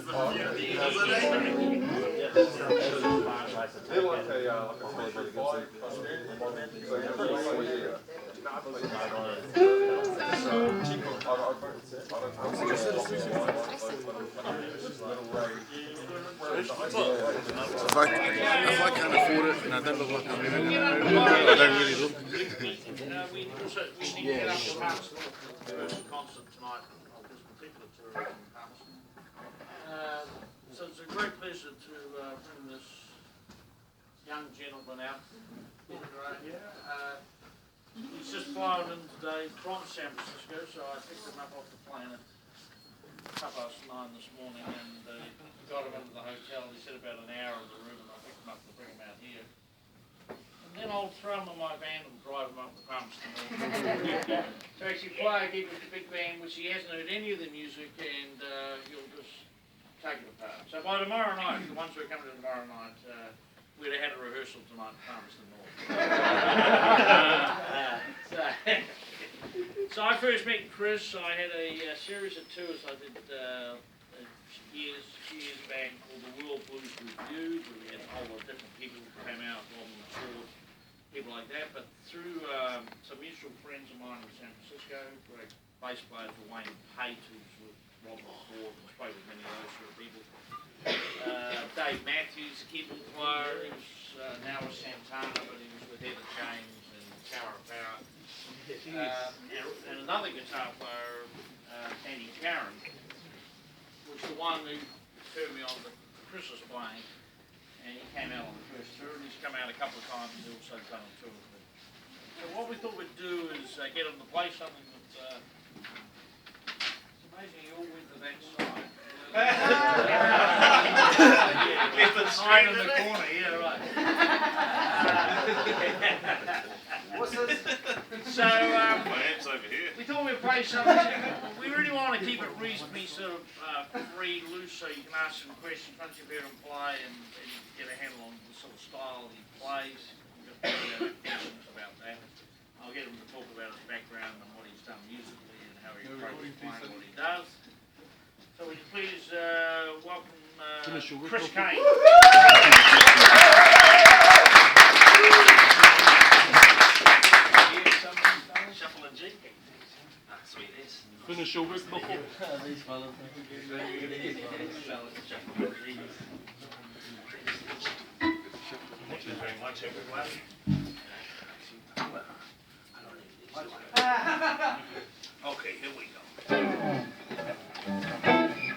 If I can't afford it and I don't look like I'm living in a movie, I don't really look. We also we need to get up to Palmerston for a concert tonight of this particular tour in Palmerston. So it's a great pleasure to bring this young gentleman out. He's just flown in today from San Francisco, so I picked him up off the plane at 9:30 this morning, and got him into the hotel. He said about an hour in the room, and I picked him up to bring him out here. And then I'll throw him in my van and drive him up to Palmerston. So actually play again with the big band, which he hasn't heard any of the music, and you'll just take it apart. So by tomorrow night, the ones who are coming tomorrow night, we'd have had a rehearsal tonight at Palmerston North. So I first met Chris. I had a series of tours I did years back called the World Blues Review, where we had a whole lot of different people who came out, Robin Ford, people like that. But through some mutual friends of mine in San Francisco, great bass player Wayne Pate, who's with Robin Ford, and spoke with many of those sort of people. Dave Matthews, keyboard player, he was now with Santana, but he was with Heather James and Tower of Power. And another guitar player, Andy Karen, was the one who turned me on to Chris was playing, and he came out on the first tour, and he's come out a couple of times, and he's also done a tour with me. So what we thought we'd do is get him to play something that, it's amazing he all went to that side. Hide in the corner, yeah, right. What's this? So, My hand's over here. we thought we'd play something. We really want to keep it reasonably sort of free, loose, so you can ask some questions once you've heard him play and get a handle on the sort of style he plays. We've got questions about that. I'll get him to talk about his background and what he's done musically and how he approaches playing what he does. So would you please welcome Chris Cain. Shuffle a G. Sweet is. Finish your work before. These fellas. Thank you very much, everybody. Okay, here we go. Thank you.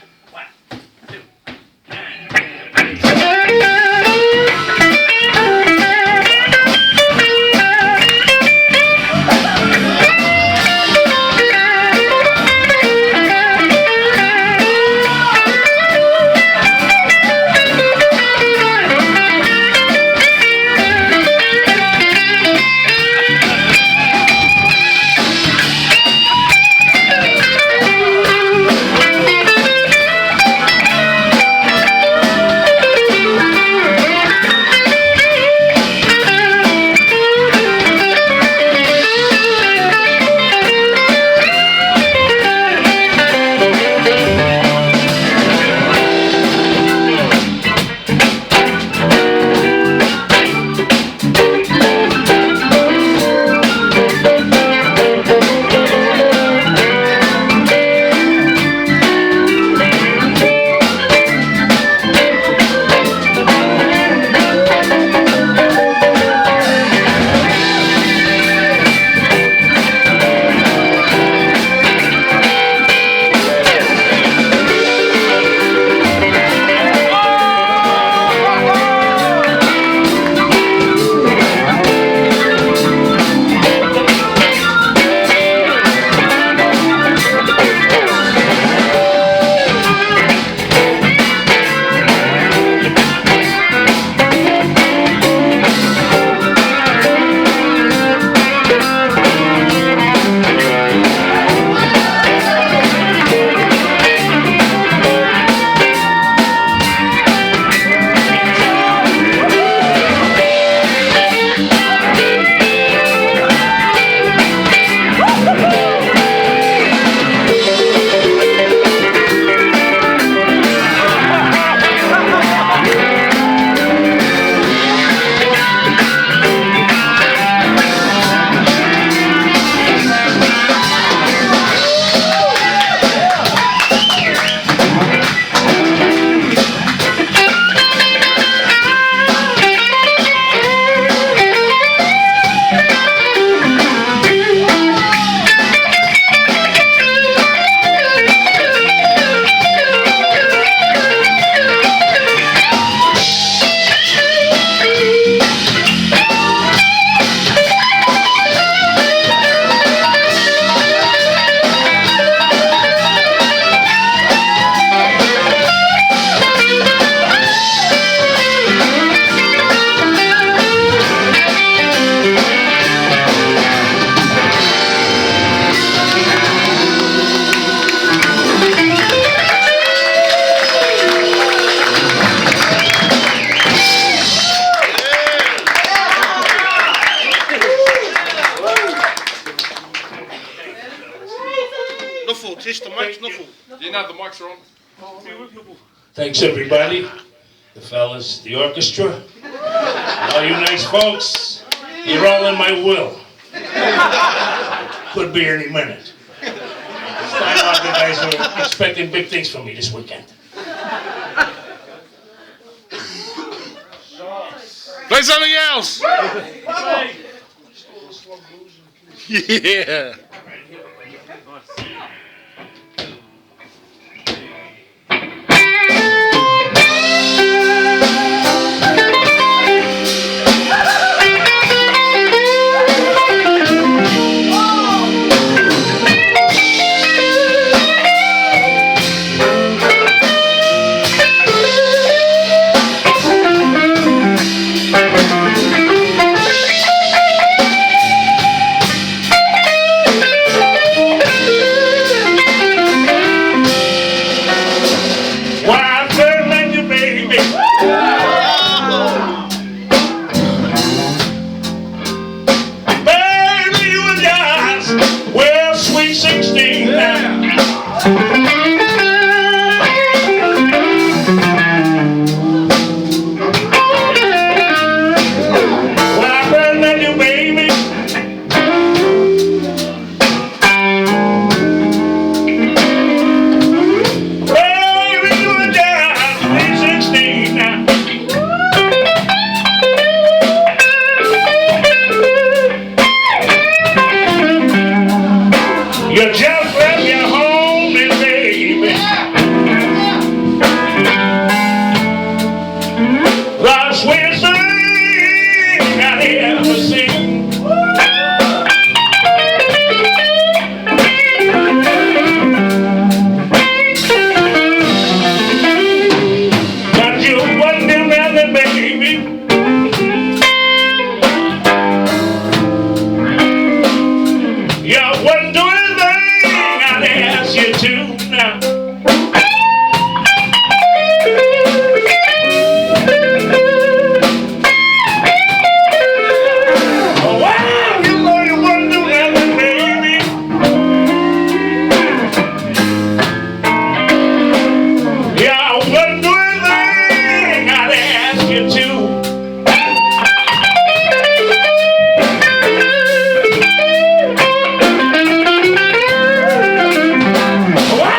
Snuffle, test the mic, snuffle. You know the mics are on. Thanks, everybody. The fellas, the orchestra, all you nice folks. You're all in my will. Could be any minute. You guys are expecting big things from me this weekend. Play something else. Yeah. Wow!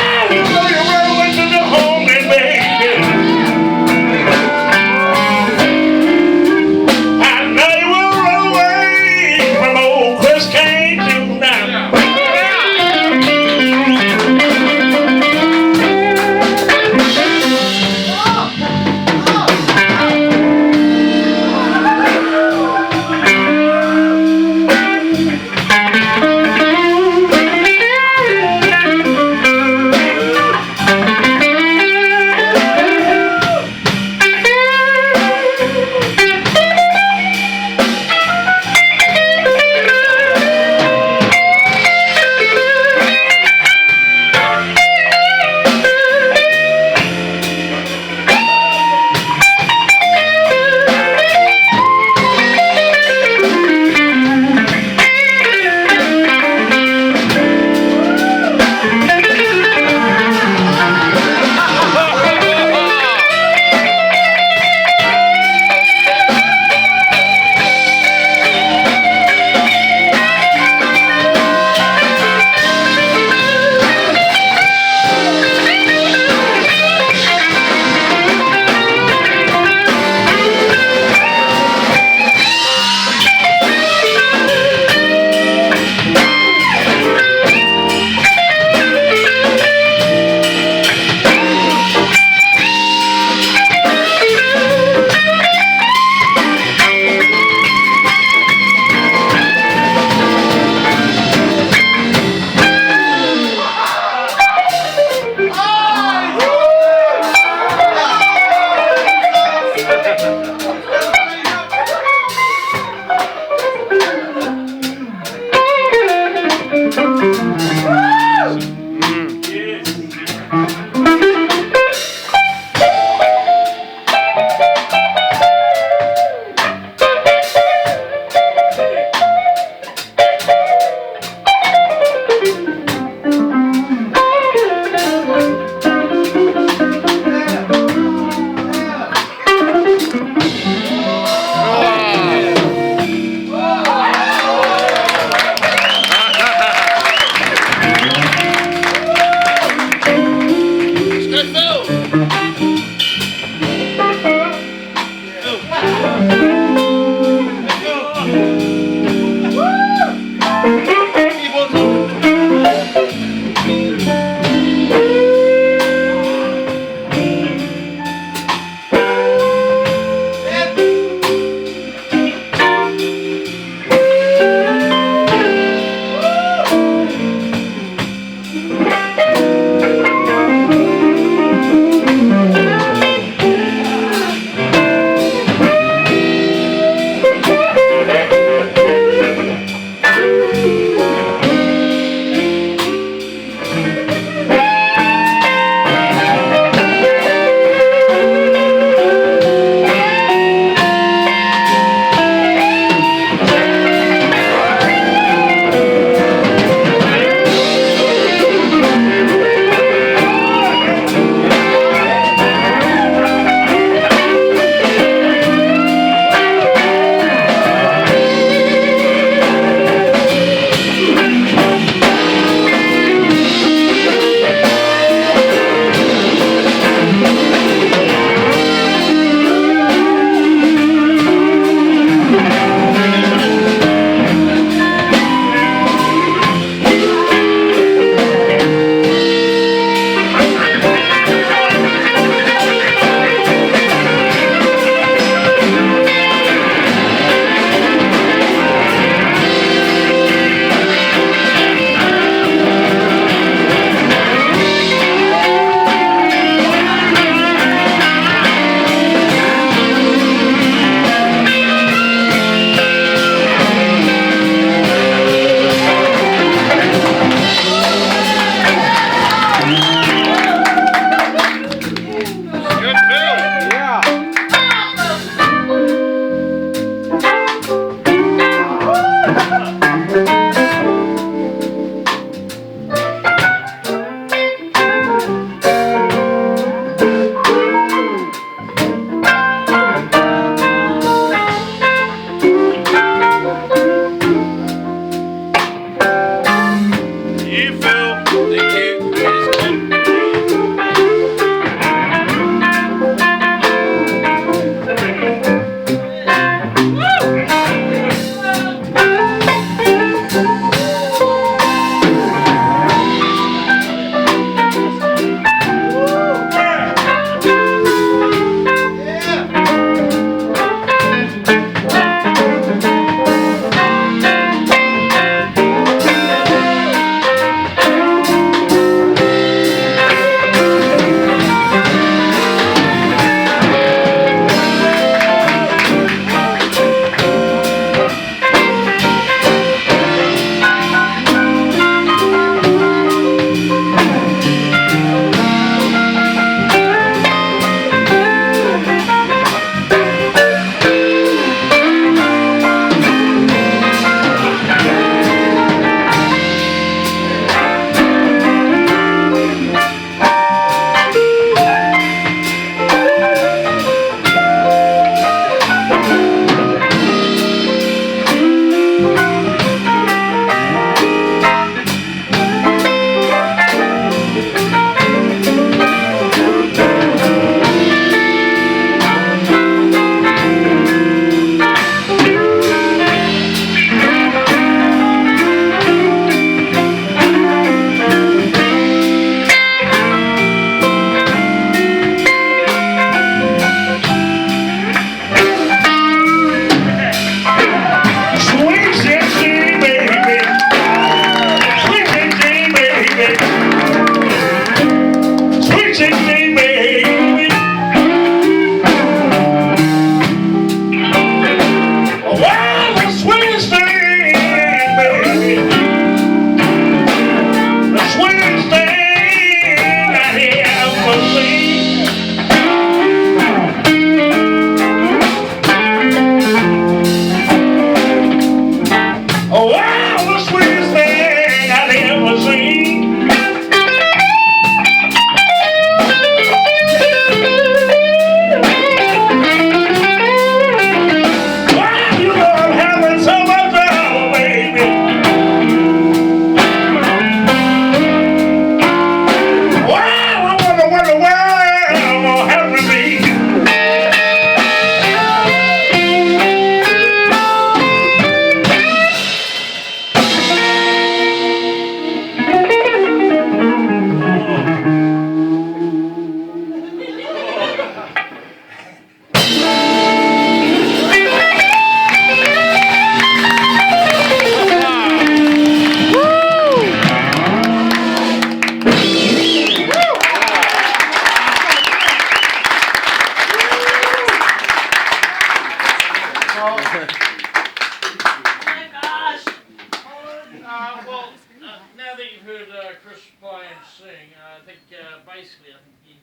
thing. I think basically, I think if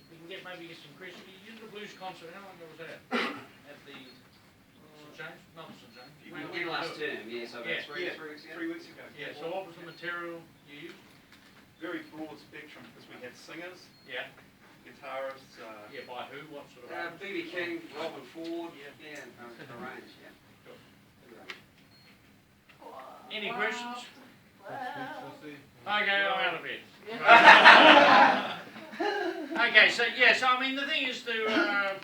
we can get some Chris, you did the blues concert. How long ago was that? At the St James? Not St James. In last term, yeah, so about 3 weeks ago. 3 weeks ago. Yeah. So what was the material you used? Very broad spectrum because we had singers, Yeah. guitarists. Yeah. By who? What sort of? B.B. King, Robin Ford, Yeah. a range, yeah. Any questions? Okay, I'm out of it. Okay, so yes, I mean the thing is to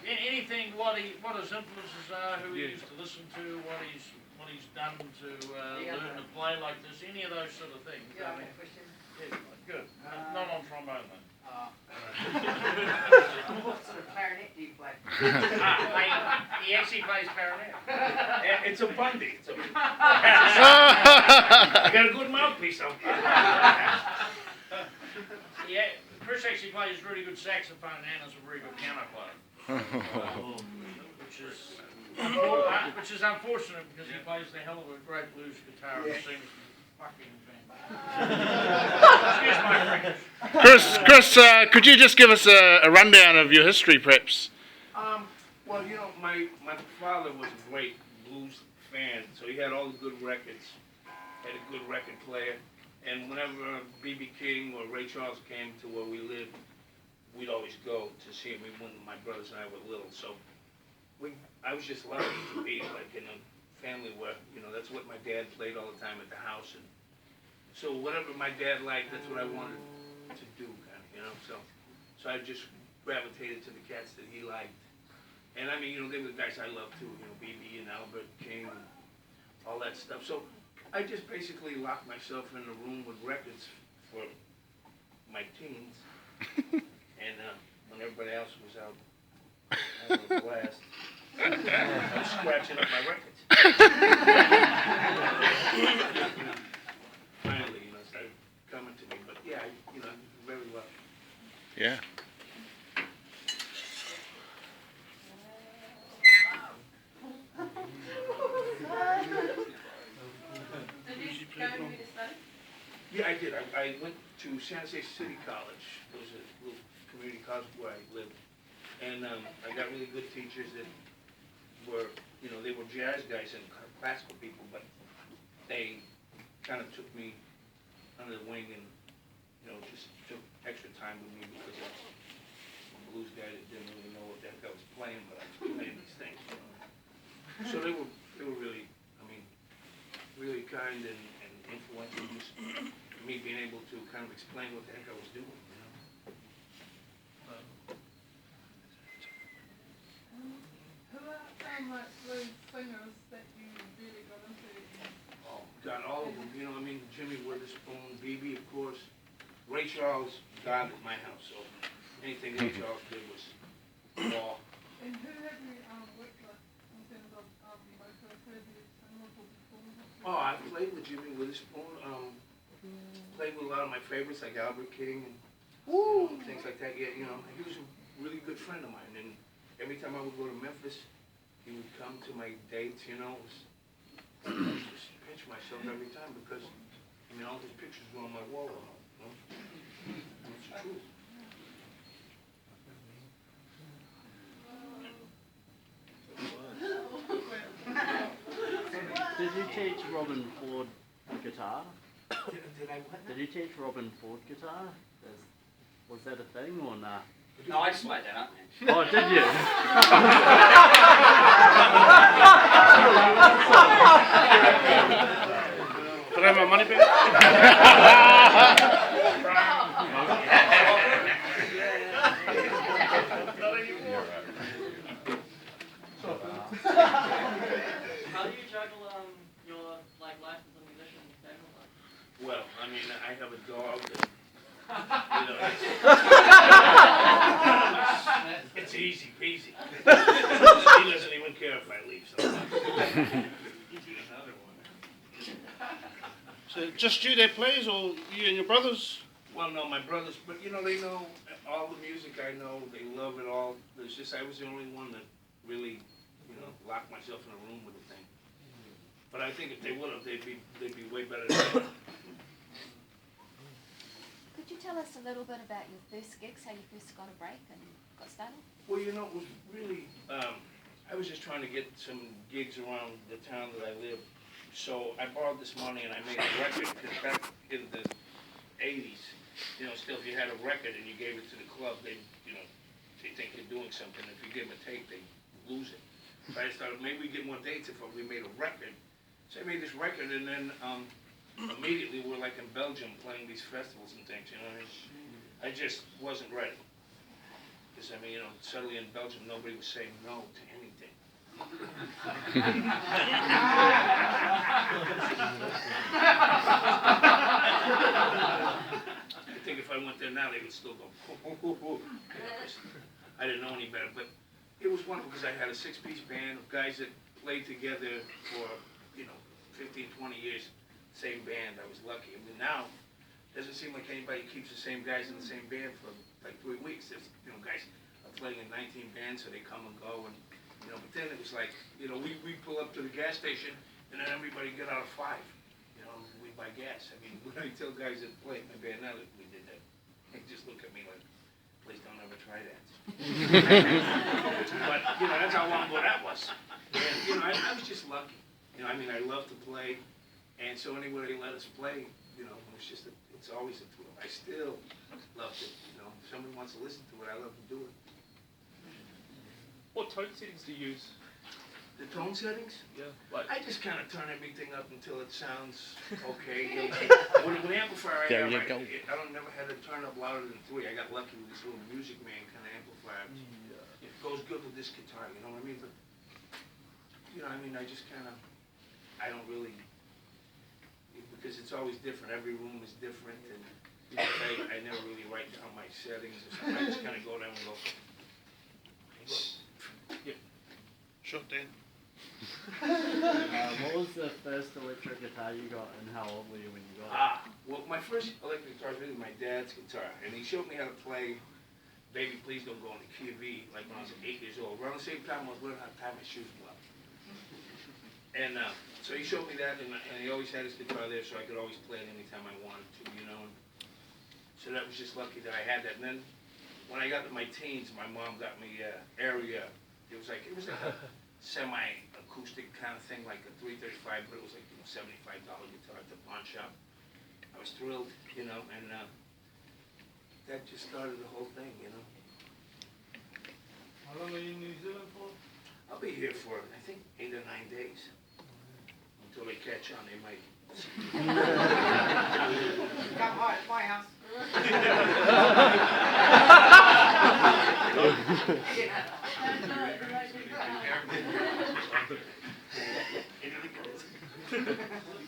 anything what his influences are, who he used to listen to, what he's done to learn to play like this, any of those sort of things. Yeah, I mean, question. yeah, good. Not on trombone then. What sort of clarinet do you play? He actually plays clarinet. It's a bundy. I got a good mouthpiece out there. Yeah, Chris actually plays really good saxophone and is a very good piano player. Which is unfortunate because he plays the hell of a great blues guitar and sings fucking Excuse my French. Chris, could you just give us a rundown of your history, perhaps? Well, you know, my father was a great blues fan, so he had all the good records, had a good record player, and whenever B.B. King or Ray Charles came to where we lived, we'd always go to see him when my brothers and I were little, so I was just lucky to be like in a family where, you know, that's what my dad played all the time at the house, and so whatever my dad liked, that's what I wanted to do, kind of, you know. So I just gravitated to the cats that he liked, and I mean, you know, they were the guys I loved too, you know, B.B. and Albert King and all that stuff. So I just basically locked myself in a room with records for my teens, and when everybody else was out having a blast, I was scratching up my records. Finally, you know, started coming to me. But yeah, you know, very well. Yeah. Did you go to study? Yeah, I did. I went to San Jose City College. It was a little community college where I lived. And I got really good teachers that were, you know, they were jazz guys and classical people, but they kind of took me under the wing and, you know, just took extra time with me because I was a blues guy that didn't really know what the heck I was playing, but I was playing these things, you know. So they were really, I mean, really kind and influential, just me being able to kind of explain what the heck I was doing, you know. Who are like those singers that you really got into? Oh, God, all of them, you know, I mean, Jimmy Witherspoon, B.B., of course, Ray Charles, God at my house, so anything Ray Charles did was law. And who have you worked with in terms of most of who have you sung with or performed with? Oh, I played with Jimmy Witherspoon, played with a lot of my favorites like Albert King and things like that. Yeah, you know, he was a really good friend of mine, and every time I would go to Memphis, he would come to my dates, you know. I just pinch myself every time because, I mean, all his pictures were on my wall, you know. It's the truth. Did you teach Robin Ford guitar? Did I what? Did you teach Robin Ford guitar? Was that a thing or nah? No, I just made that up, man. Oh, did you? Can I have my money back? How do you juggle your life as a musician and family life? Well, I mean, I have a dog that, you know, it's easy peasy. He doesn't even care if I leave sometimes. He's eating another one. So just you that plays, or you and your brothers? Well, no, my brothers, but you know, they know all the music I know. They love it all. It's just I was the only one that really, you know, locked myself in a room with the thing. But I think if they would have, they'd be way better than me. Could you tell us a little bit about your first gigs, how you first got a break and got started? Well, you know, it was really, I was just trying to get some gigs around the town that I live. So I borrowed this money and I made a record, because back in the 80s, you know, still if you had a record and you gave it to the club, they, you know, they think you're doing something. If you give them a tape, they lose it. So I started, maybe we get more dates if we made a record. So I made this record, and then immediately we're like in Belgium playing these festivals and things, you know what I mean? I just wasn't ready. Because, I mean, you know, suddenly in Belgium, nobody was saying no to anything. I think if I went there now, they would still go, I didn't know any better, but it was wonderful because I had a 6-piece band of guys that played together for, you know, 15, 20 years, same band. I was lucky. I mean, now, it doesn't seem like anybody keeps the same guys in the same band for like 3 weeks. There's, you know, guys are playing in 19 bands, so they come and go, and, you know, but then it was like, you know, we pull up to the gas station, and then everybody get out of 5. You know, we buy gas. I mean, when I tell guys that play in my band now that we did that, they just look at me like, please don't ever try that. But, you know, that's how long ago that was. And, you know, I was just lucky. You know, I mean, I love to play, and so anywhere they let us play, you know, it's just, it's always a thrill. I still love it, you know. If somebody wants to listen to it, I love to do it. What tone settings do you use? The tone settings? Yeah. Like, I just kind of turn everything up until it sounds okay. You know, when the amplifier I have, I don't never had to turn up louder than 3. I got lucky with this little Music Man kind of amplifier. It goes good with this guitar, you know what I mean? But, you know, I mean, I just kind of, I don't really, because it's always different. Every room is different, and you know, I never really write down my settings or something. I just kind of go down and go. Yeah. Sure, Dan. What was the first electric guitar you got, and how old were you when you got it? Well, my first electric guitar was really my dad's guitar, and he showed me how to play Baby Please Don't Go in the key of E, like when I was 8 years old. Around the same time I was learning how to tie my shoes well. And so he showed me that, and he always had his guitar there, so I could always play it anytime I wanted to, you know. And so that was just lucky that I had that. And then when I got to my teens, my mom got me area. It was like a semi-acoustic kind of thing, like a 335, but it was like, you know, $75 guitar at the pawn shop. I was thrilled, you know, and that just started the whole thing, you know. how long are you in New Zealand for? I'll be here for, I think, 8 or 9 days. Until they catch on, they might. Come by my house. Was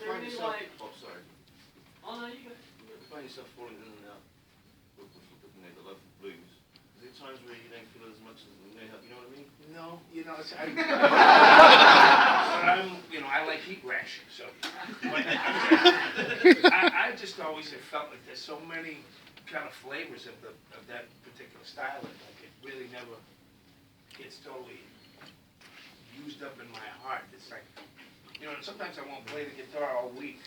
there any like, Oh, sorry. oh no, you go. You find yourself falling in and out with looking at the love blues. Is there times where you don't feel as much as you may have, you know what I mean? No, you know, it's, you know, I like heat rash, so. But I just always have felt like there's so many kind of flavors of that particular style, that like it really never gets totally used up in my heart. It's like, you know, sometimes I won't play the guitar all week.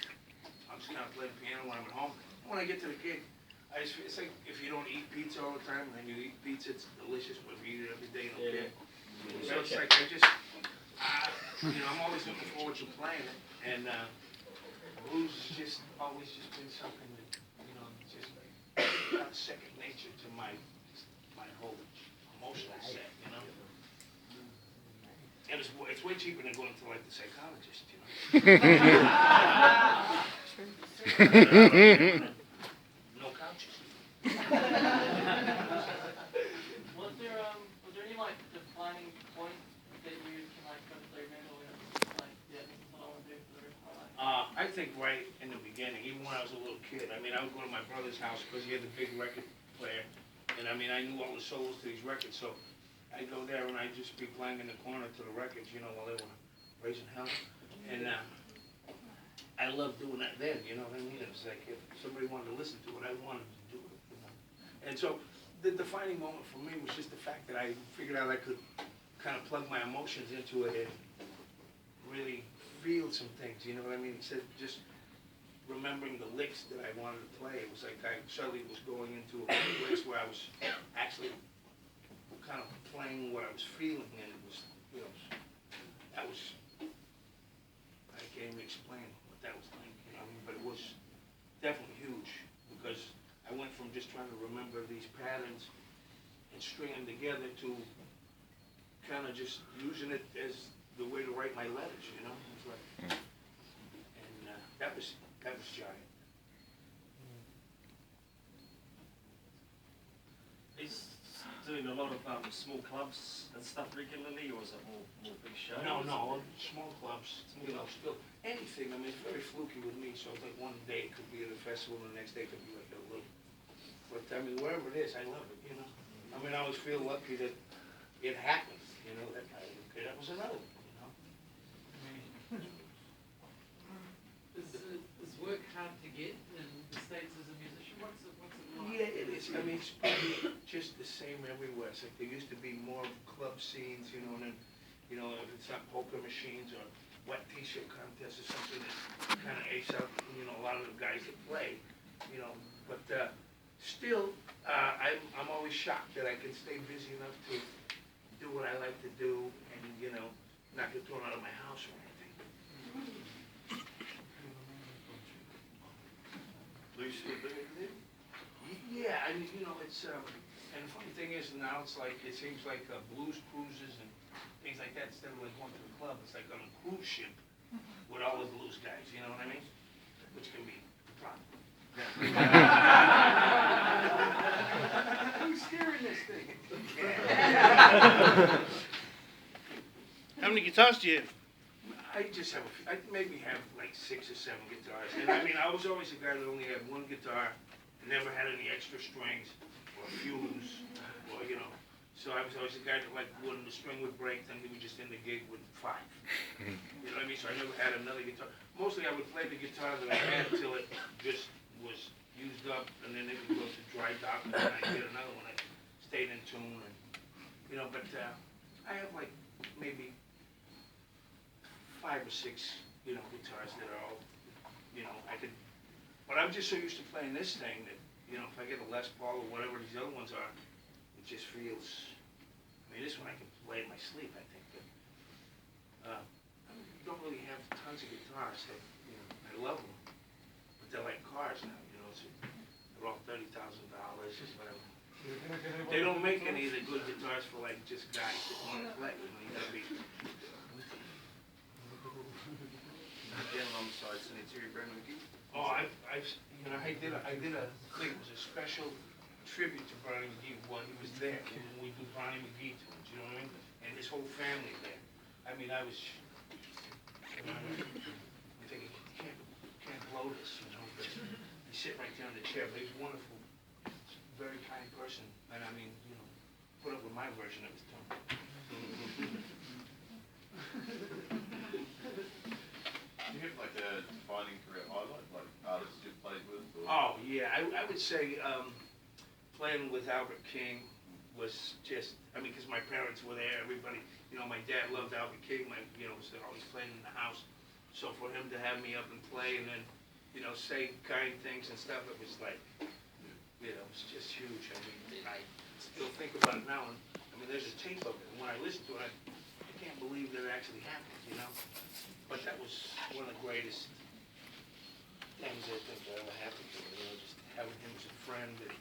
I'm just kind of playing piano when I'm at home. And when I get to the gig, it's like if you don't eat pizza all the time, and then you eat pizza, it's delicious, but if you eat it every day, you don't care. So it's like I just, you know, I'm always looking forward to playing it, and blues has just always just been something that, you know, just got second nature to my whole emotional set, you know. And it's way cheaper than going to like the psychologist, you know. No couches. Was there any like defining point that you can like go to play band or like, yeah, this is what I want to do for the rest of my life? I think right in the beginning, even when I was a little kid, I mean, I would go to my brother's house because he had the big record player, and I mean, I knew all the solos to these records, so I'd go there and I'd just be playing in the corner to the records, you know, while they were raising hell. And I loved doing that then, you know what I mean? It was like if somebody wanted to listen to it, I wanted to do it, you know. And so the defining moment for me was just the fact that I figured out I could kind of plug my emotions into it and really feel some things, you know what I mean? Instead of just remembering the licks that I wanted to play. It was like I suddenly was going into a place where I was actually kind of playing what I was feeling, and it was, you know, that was, I can't even explain what that was like, you know what I mean, but it was definitely huge, because I went from just trying to remember these patterns and string them together to kind of just using it as the way to write my letters, you know? It's like, and that was giant. He's doing a lot of small clubs and stuff regularly, or is it more big shows? No, small clubs, you know, still, anything, I mean, it's very fluky with me, so it's like one day it could be at a festival, and the next day it could be like a little, but I mean, wherever it is, I love it, you know? I mean, I always feel lucky that it happens, you know, that was another one, you know? Is work hard to get in the States as a musician? What's it like? Yeah, it is. I mean, it's probably just the same everywhere. It's like there used to be more club scenes, you know, and then, you know, if it's not poker machines or wet t-shirt contests or something that kind of ace out, you know, a lot of the guys that play, you know. But still, I'm always shocked that I can stay busy enough to do what I like to do and, you know, not get thrown out of my house or anything. Lou still doing it? Yeah, I mean, you know, it's, and the funny thing is now it's like, it seems like blues cruises and things like that, instead of like going to the club, it's like on a cruise ship with all the blues guys, you know what I mean? Which can be fun. Who's steering this thing? How many guitars do you have? I just have I maybe have like 6 or 7 guitars. And I mean, I was always a guy that only had one guitar, never had any extra strings or fumes, or, you know. So I was always a guy that, like, when the string would break, then he would just end the gig with 5. You know what I mean? So I never had another guitar. Mostly I would play the guitar that I had until it just was used up, and then it would go to dry dock, and then I'd get another one that stayed in tune. And, you know, but I have like maybe 5 or 6, you know, guitars that are all, you know, I could, but I'm just so used to playing this thing that, you know, if I get a Les Paul or whatever these other ones are, it just feels, I mean, this one I can play in my sleep, I think, but, I don't really have tons of guitars that, you know, I love them, but they're like cars now, you know, they're all $30,000, whatever. They don't make any of the good guitars for, like, just guys that want to play, you know, you gotta be. Again, alongside Senator Terry Brown McGee. Oh, you know, I did a thing, it was a special tribute to Brownie McGee while he was there, when we do Brownie McGee tunes, you know what I mean? And his whole family there. I mean, I was, you know, I'm thinking, you can't blow this, you know, but he's sitting right there in the chair, but he's wonderful, very kind person, and I mean, you know, put up with my version of his tune. Do you have like a defining career highlight, like artists you've played with? Or? Oh, yeah, I would say playing with Albert King was just, I mean, because my parents were there, everybody, you know, my dad loved Albert King, you know, was always playing in the house. So for him to have me up and play and then, you know, say kind things and stuff, it was like, you know, it was just huge. I mean, I still think about it now, and I mean, there's a tape of it, and when I listen to it, I can't believe that it actually happened, you know? But that was one of the greatest things I think that ever happened to me, you know, just having him as a friend and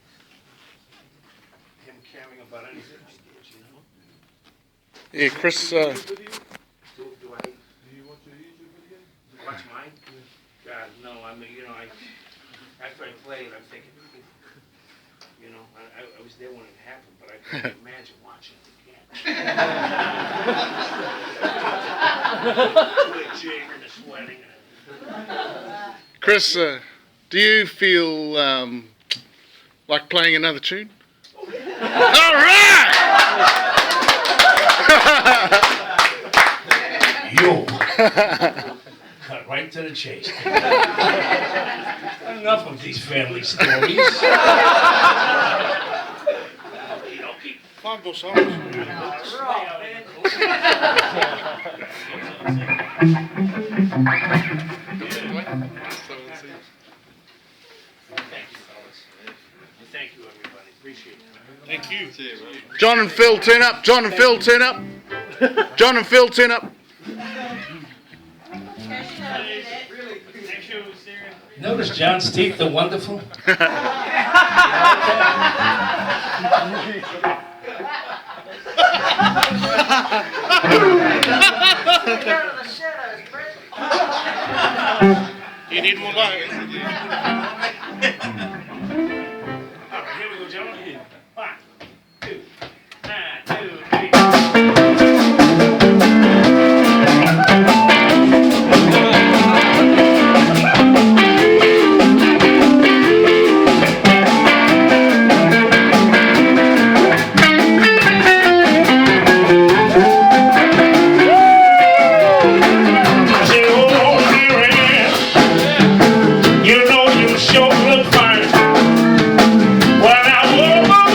him caring about anything I did, you know? Yeah, Chris, Do I Do you watch your YouTube video? watch mine? God, no, I mean, you know, after I play it, I'm thinking, you know, I was there when it happened, but I couldn't imagine watching it again. Twitching and the sweating and Chris, do you feel like playing another tune? All right! You cut right to the chase. Enough of these family stories. Five more songs. Appreciate it. Thank you. John and Phil, turn up. John and Phil, turn up. John and Phil, turn up. Notice John's teeth are wonderful. You need more light. All right, here we go, gentlemen. 1, 2, 1, 2, 3. You know you sure look fine. When I woke up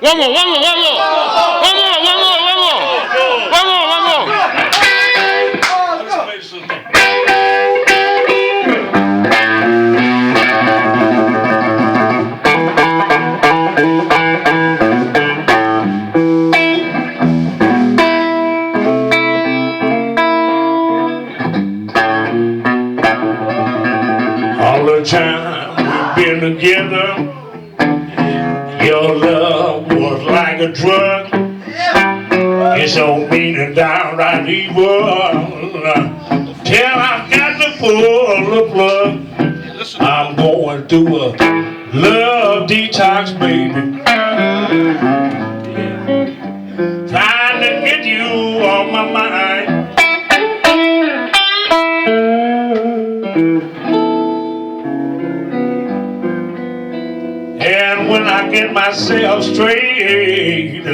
One more. One more. One more. One more. One more. One more. One more. One more. All the time we've been together, your love was like a drug. It's so mean and downright evil. Till I've got to pull the plug. I'm going through a love detox, baby. Trying to get you off my mind. And when I get myself straight,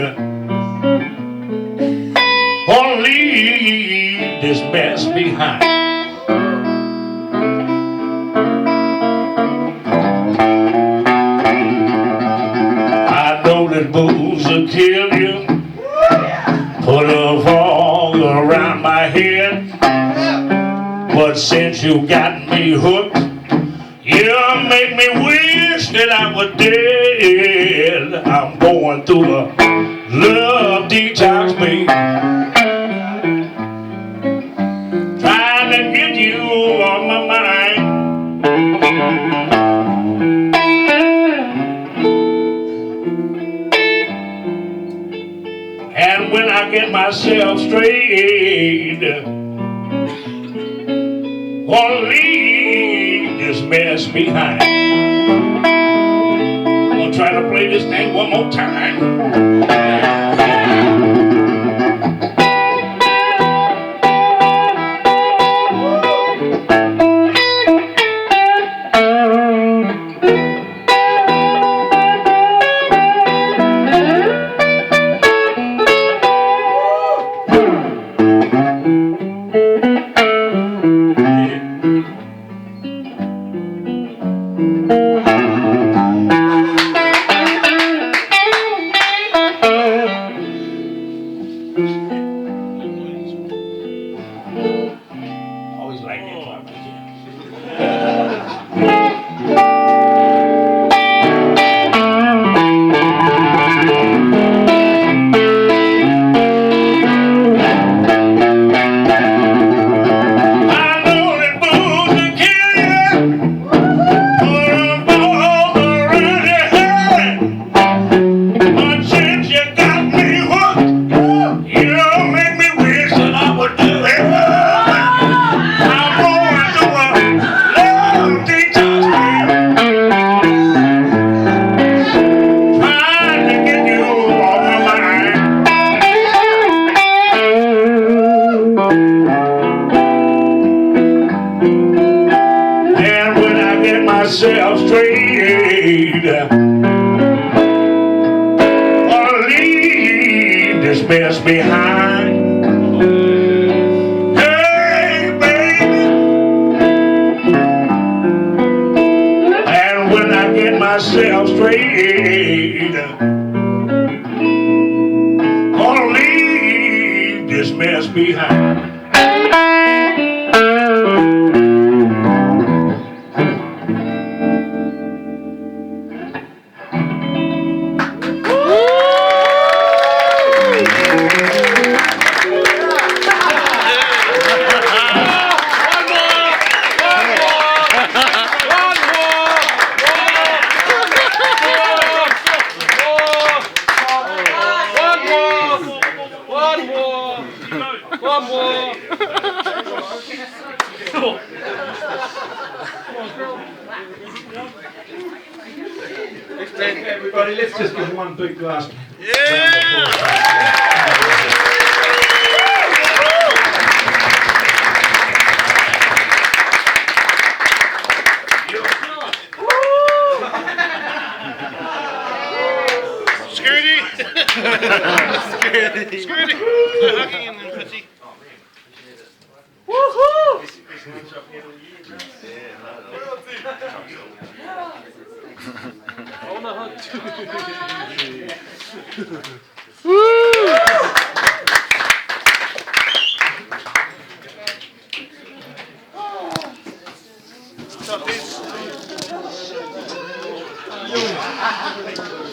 gonna leave this mess behind. I know that booze will kill you, put a fog around my head, but since you got me hooked, you make me wish that I was dead. I'm going through a love detox, baby. Trying to get you on my mind. And when I get myself straight, gonna leave this mess behind. I'm gonna try to play this thing one more time. Always like that part right myself straight. Wanna leave this mess behind. Hey, baby. And when I get myself straight, gonna leave this mess behind. Everybody, let's just give one big glass. Scurdy! Scurdy! Hugging and then pussy. Woohoo! Yeah, on the hook. So,